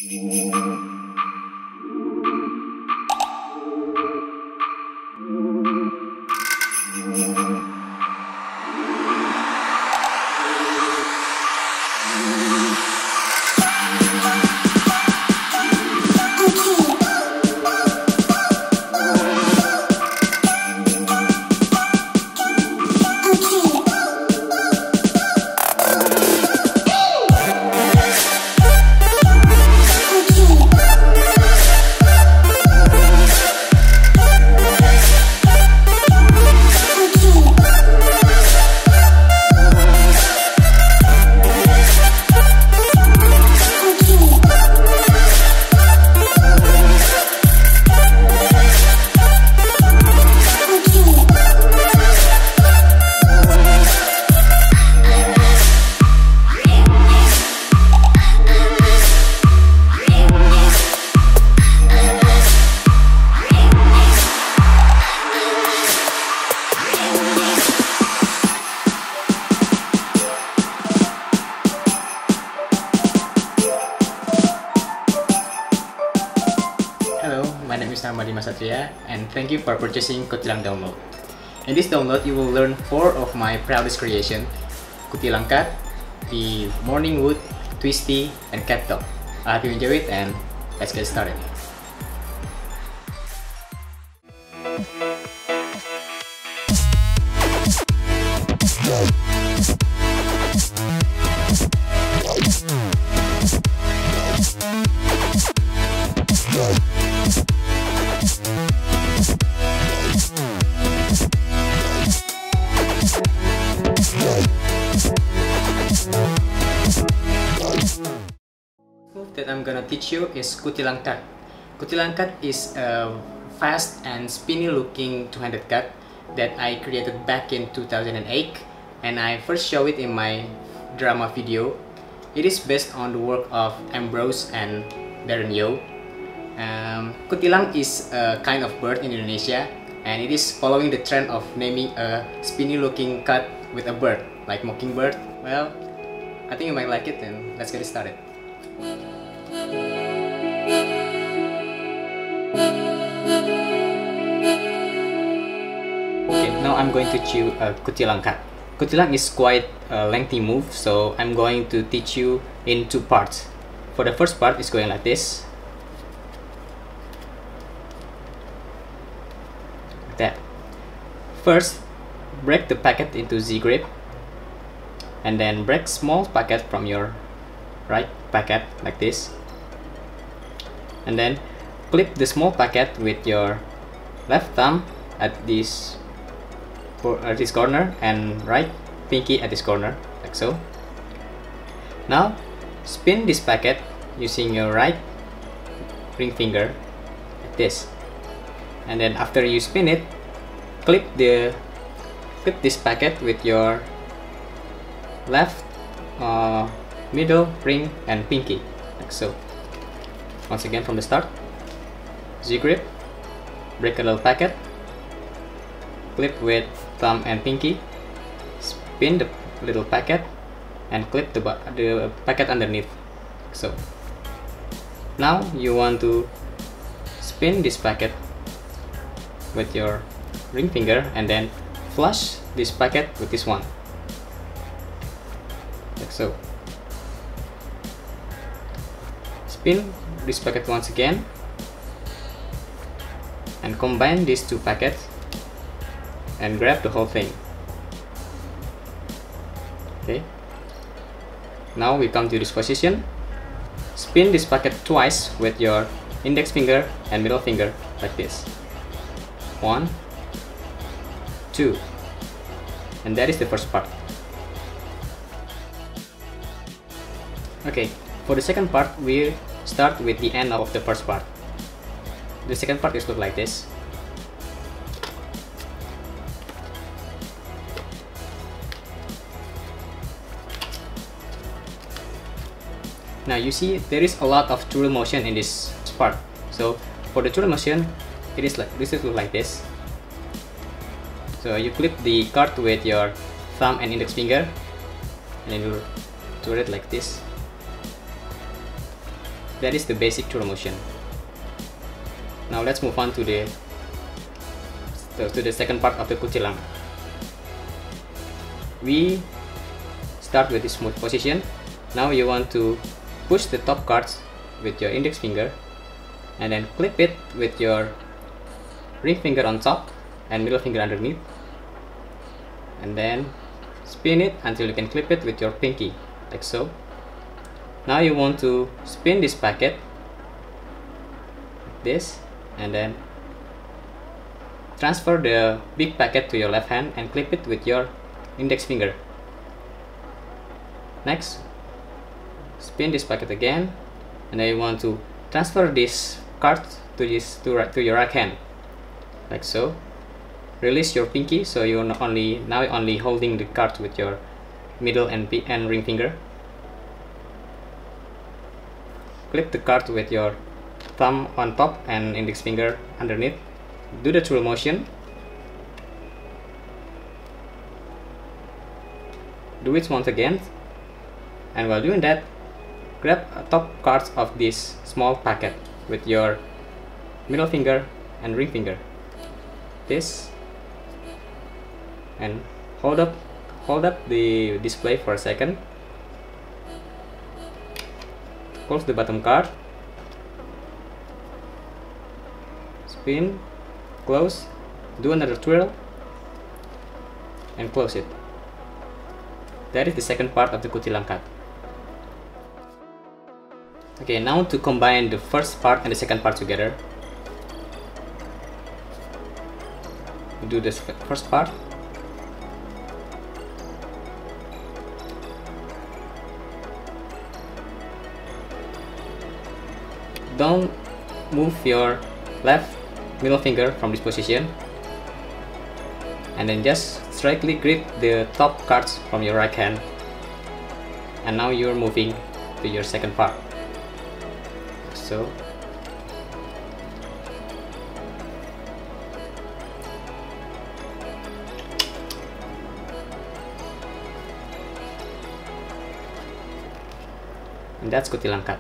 My name is Rama Dimasatria, and thank you for purchasing Kutilang download. In this download, you will learn 4 of my proudest creation: Kutilang cut, the morning wood, twisty, and cat dog. I hope you enjoy it, and let's get started. That I'm gonna teach you is Kutilang cut. Kutilang cut is a fast and spinny looking two-handed cut that I created back in 2008, and I first show it in my drama video. It is based on the work of Ambrose and Darren Yo. Kutilang is a kind of bird in Indonesia, and it is following the trend of naming a spinny looking cut with a bird, like mockingbird. Well, I think you might like it, and let's get it started. Okay, now I'm going to teach you a Kutilang cut. Kutilang is quite a lengthy move, so I'm going to teach you in 2 parts. For the first part, it's going like this. Like that. First, break the packet into Z grip, and then break small packet from your right packet like this, and then clip the small packet with your left thumb at this corner and right pinky at this corner, like so. Now spin this packet using your right ring finger like this, and then after you spin it, clip this packet with your left middle ring and pinky, like so. Once again from the start, Z grip, break a little packet, clip with thumb and pinky, spin the little packet, and clip the packet underneath, like so. Now you want to spin this packet with your ring finger and then flush this packet with this one, like so. Spin this packet once again and combine these 2 packets and grab the whole thing. Okay, now we come to this position. Spin this packet twice with your index finger and middle finger like this. 1, 2, and that is the first part. Okay, for the second part, we start with the end of the first part. The second part is look like this. Now you see there is a lot of twirl motion in this part. So for the twirl motion, it is like this. It look like this. So you clip the card with your thumb and index finger, and then you twirl it like this. That is the basic twirl motion. Now let's move on to the second part of the Kutilang. We start with this smooth position. Now you want to push the top cards with your index finger and then clip it with your ring finger on top and middle finger underneath, and then spin it until you can clip it with your pinky, like so. Now you want to spin this packet like this, and then transfer the big packet to your left hand and clip it with your index finger. Next, spin this packet again, and then you want to transfer this card to your right hand, like so. Release your pinky, so you're now only holding the card with your middle and ring finger. Clip the card with your thumb on top and index finger underneath. Do the twirl motion. Do it once again, and while doing that, grab top cards of this small packet with your middle finger and ring finger. This, and hold up the display for a second. Close the bottom card. Spin, close, do another twirl, and close it. That is the second part of the Kutilang card. Okay, now to combine the first part and the second part together. We do this first part. Don't move your left middle finger from this position, and then just straightly grip the top cards from your right hand, and now you're moving to your second part, so. And that's Kutilang card.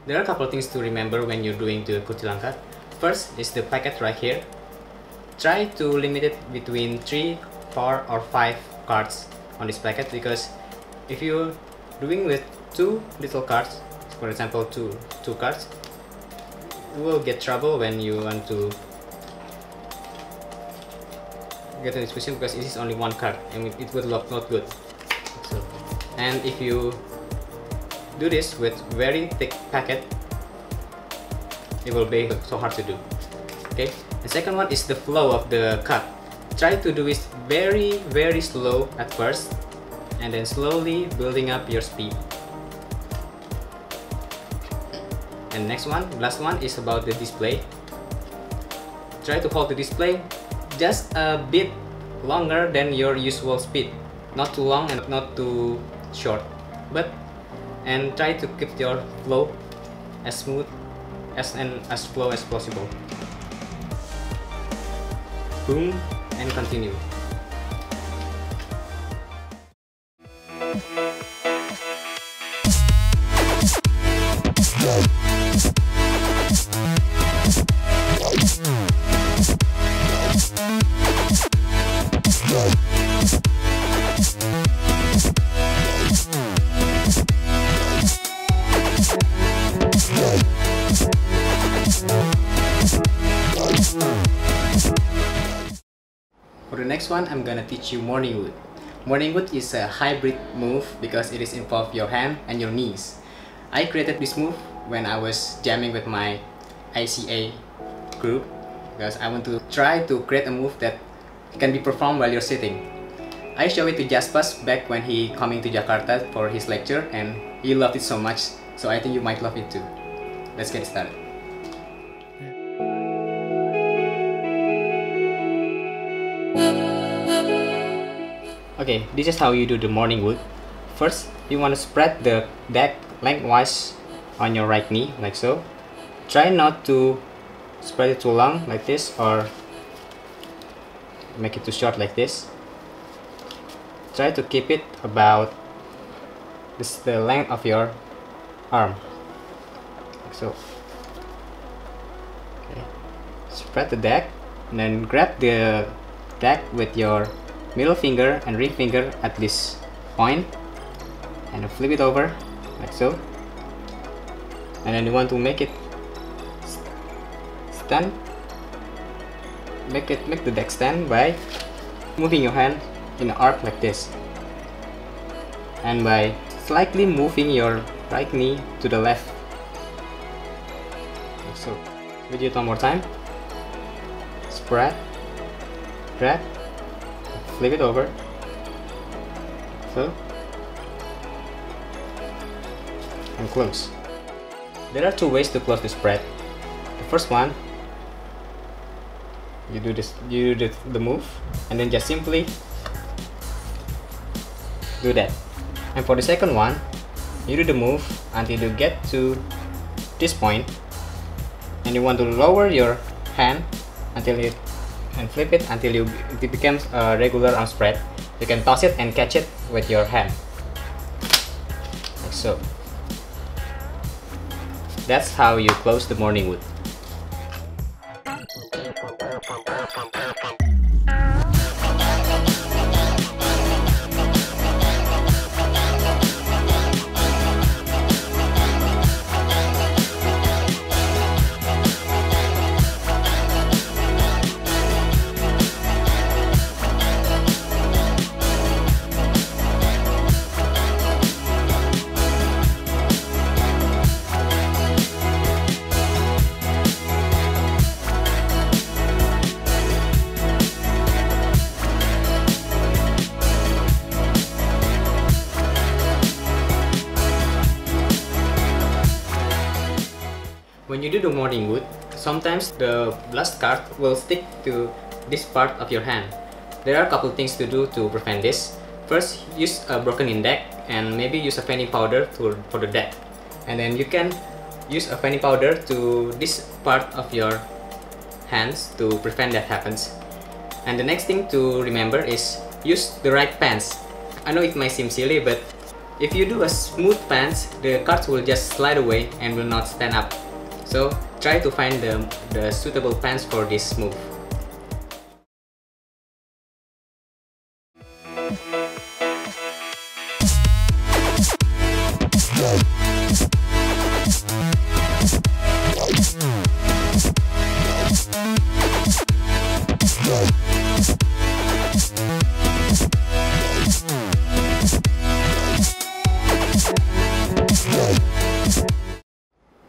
There are a couple of things to remember when you're doing the Kutilang card. First is the packet right here. Try to limit it between 3, 4 or 5 cards on this packet, because if you're doing with 2 little cards, for example two cards, you will get trouble when you want to get in this position, because it is only 1 card and it would look not good. So, and if you do this with very thick packet, it will be so hard to do. Okay, the second one is the flow of the card. Try to do it very slow at first, and then slowly building up your speed. And next one, last one, is about the display. try to hold the display just a bit longer than your usual speed. Not too long and not too short, and try to keep your flow as smooth and as flow as possible. Boom, and continue. For the next one, I'm gonna teach you morning wood. Morning wood is a hybrid move because it is involve your hand and your knees. I created this move when I was jamming with my ICA group because I want to try to create a move that can be performed while you're sitting. I showed it to Jaspas back when he coming to Jakarta for his lecture, and he loved it so much, so I think you might love it too. Let's get started. Okay, this is how you do the morning wood. First, you want to spread the deck lengthwise on your right knee, like so. Try not to spread it too long, like this, or make it too short, like this. Try to keep it about the length of your arm, like so. Okay. Spread the deck, and then grab the deck with your middle finger and ring finger at this point, and flip it over like so. And then you want to make it stand. Make the deck stand by moving your hand in an arc like this, and by slightly moving your right knee to the left, like so. We do it one more time. Spread, grab, flip it over, so, and close. There are two ways to close the spread. The first one, you do the move, and then just simply do that. And for the second one, you do the move until you get to this point, and you want to lower your hand until it, and flip it until it becomes a regular arm spread. You can toss it and catch it with your hand, like so. That's how you close the morning wood. When you do the morning wood, sometimes the blast card will stick to this part of your hand. There are a couple things to do to prevent this. First, use a broken-in deck and maybe use a fanny powder for the deck. And then you can use a fanny powder to this part of your hands to prevent that happens. And the next thing to remember is use the right pants. I know it might seem silly, but if you do a smooth pants, the cards will just slide away and will not stand up. So try to find the suitable pants for this move.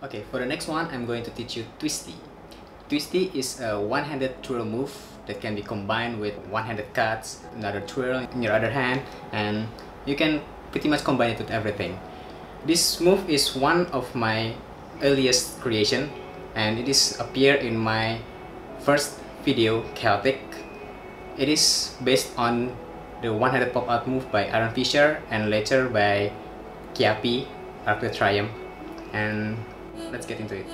Okay, for the next one, I'm going to teach you Twisty. Twisty is a one-handed twirl move that can be combined with one-handed cuts, another twirl in your other hand, and you can pretty much combine it with everything. This move is one of my earliest creation, and it is appeared in my first video Chaotic. It is based on the one-handed pop-out move by Iron Fisher and later by Kiapi, Arc the Triumph. And let's get into it.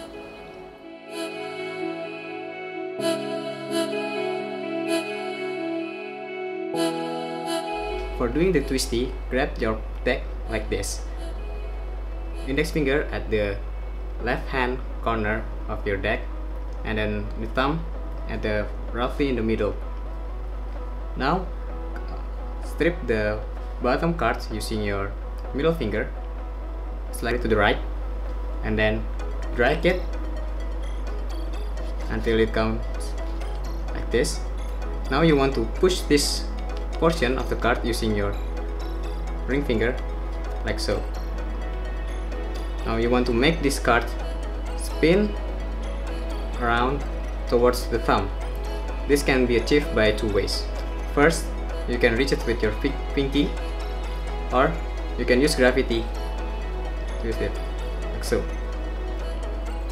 For doing the twisty, grab your deck like this. Index finger at the left hand corner of your deck, and then the thumb at the roughly in the middle. Now strip the bottom cards using your middle finger, slide it to the right, and then drag it until it comes like this. Now you want to push this portion of the card using your ring finger like so. Now you want to make this card spin around towards the thumb. This can be achieved by two ways. First, you can reach it with your pinky, or you can use gravity to use it like so.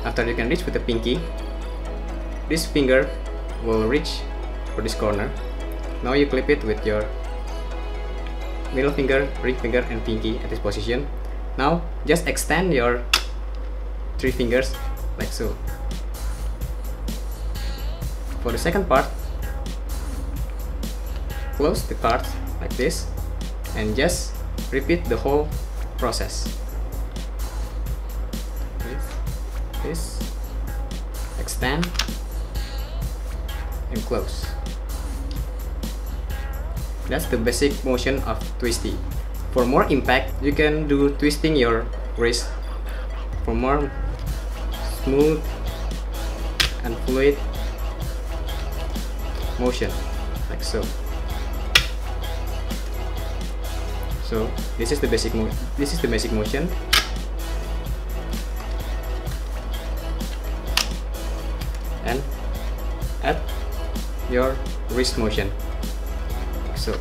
After you can reach with the pinky, this finger will reach for this corner. Now you clip it with your middle finger, ring finger, and pinky at this position. Now just extend your three fingers like so. For the second part, close the cards like this and just repeat the whole process. This, extend and close. That's the basic motion of twisty. For more impact, you can do twisting your wrist for more smooth and fluid motion, like so. So this is the basic motion. And add your wrist motion, like so.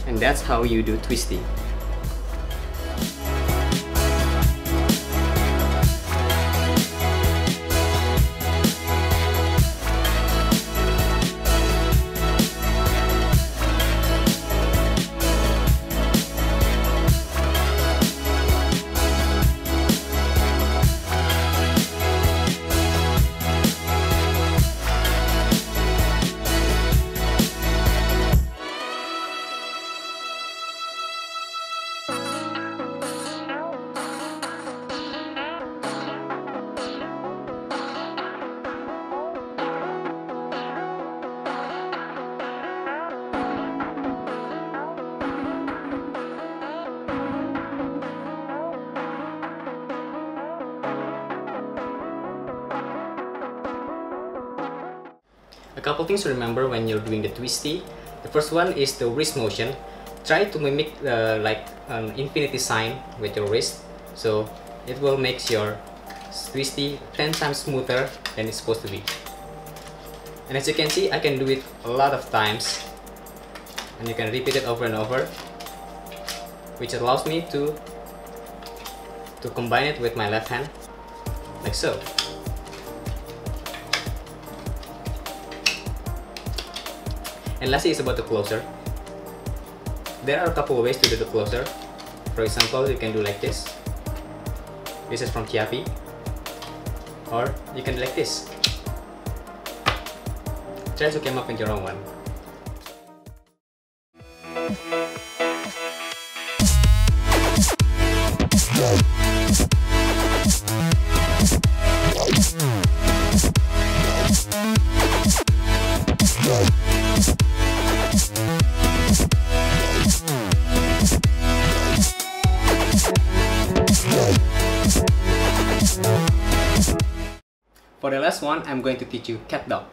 And that's how you do twisty. A couple things to remember when you're doing the twisty. The first one is the wrist motion. Try to mimic like an infinity sign with your wrist, so it will make your twisty 10 times smoother than it's supposed to be. And as you can see, I can do it a lot of times, and you can repeat it over and over, which allows me to combine it with my left hand like so. And lastly is about the closer. There are a couple of ways to do the closer. For example, you can do like this. This is from Kiapi. Or you can do like this. Try to come up with your own one. For the last one, I'm going to teach you Cat Dog.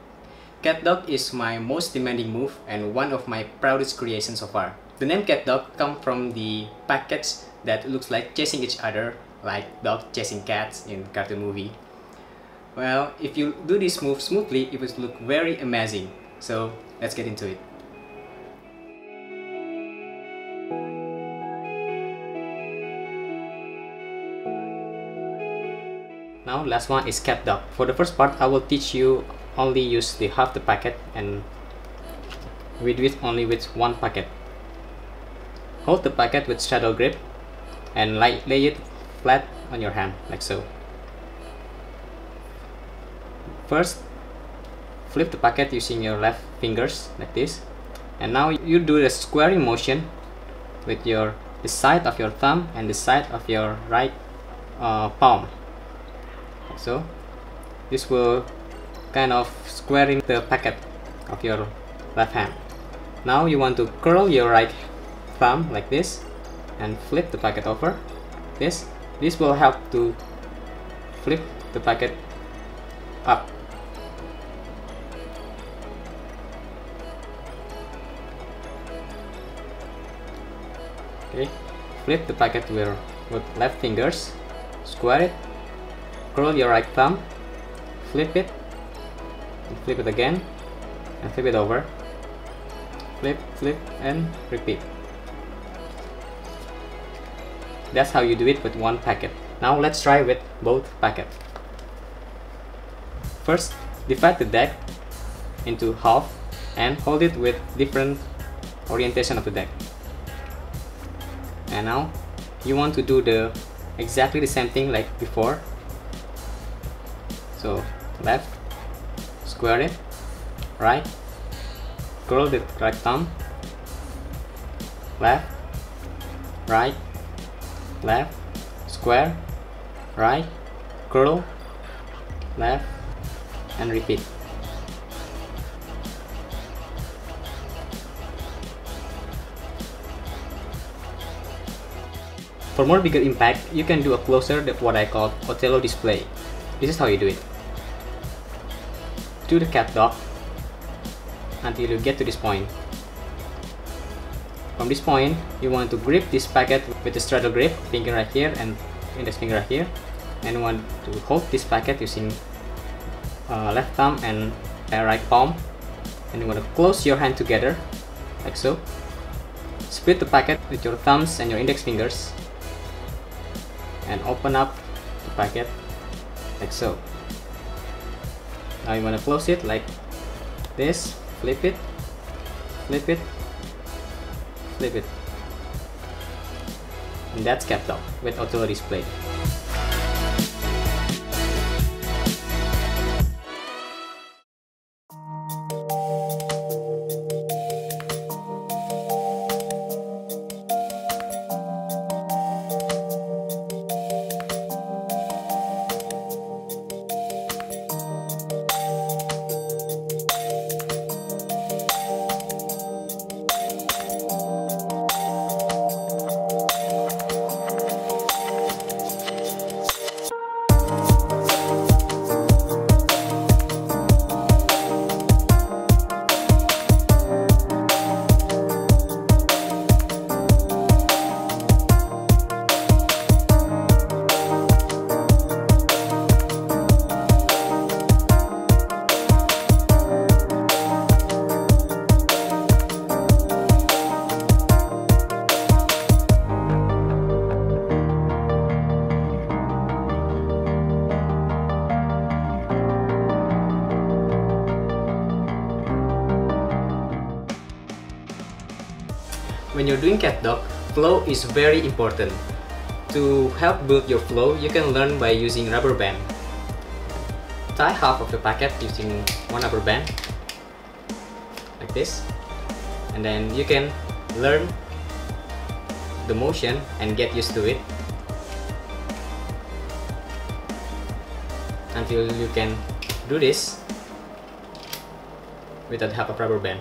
Cat Dog is my most demanding move and one of my proudest creations so far. The name Cat Dog comes from the package that looks like chasing each other, like dogs chasing cats in cartoon movie. Well, if you do this move smoothly, it will look very amazing. So let's get into it. Now last one is cat dog. For the first part, I will teach you only use the half the packet and we do it only with one packet. Hold the packet with straddle grip and lay it flat on your hand like so. First, flip the packet using your left fingers like this, and now you do the squaring motion with the side of your thumb and the side of your right palm. So this will kind of squaring the packet of your left hand. Now you want to curl your right thumb like this and flip the packet over. This will help to flip the packet up. Okay, flip the packet with left fingers, square it, curl your right thumb, flip it, and flip it again, and flip it over. Flip, flip, and repeat. That's how you do it with one packet. Now let's try with both packets. First, divide the deck into half and hold it with different orientation of the deck. And now you want to do exactly the same thing like before. So left, square it, right, curl the right thumb, left, right, left, square, right, curl, left, and repeat. For more bigger impact, you can do a closer what I call Othello display. This is how you do it. Do the cat dog until you get to this point. From this point, you want to grip this packet with the straddle grip, finger right here and index finger right here, and you want to hold this packet using left thumb and right palm, and you want to close your hand together like so. Split the packet with your thumbs and your index fingers and open up the packet like so. Now you want to close it like this, flip it, flip it, flip it, and that's cat dog with auto display. When you're doing cat dog, flow is very important. To help build your flow, you can learn by using rubber band. Tie half of the packet using one rubber band, like this, and then you can learn the motion and get used to it until you can do this without help of rubber band.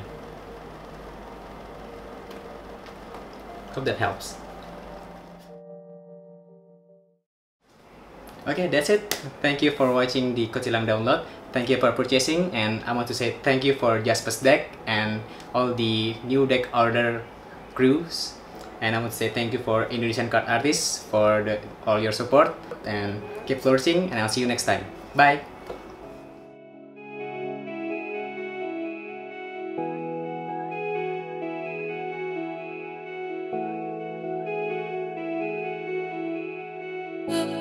Hope that helps. Okay, that's it. Thank you for watching the Kutilang download. Thank you for purchasing, and I want to say thank you for Jaspas Deck and all the new deck order crews. And I want to say thank you for Indonesian card artists for all your support, and keep flourishing, and I'll see you next time. Bye! Thank you.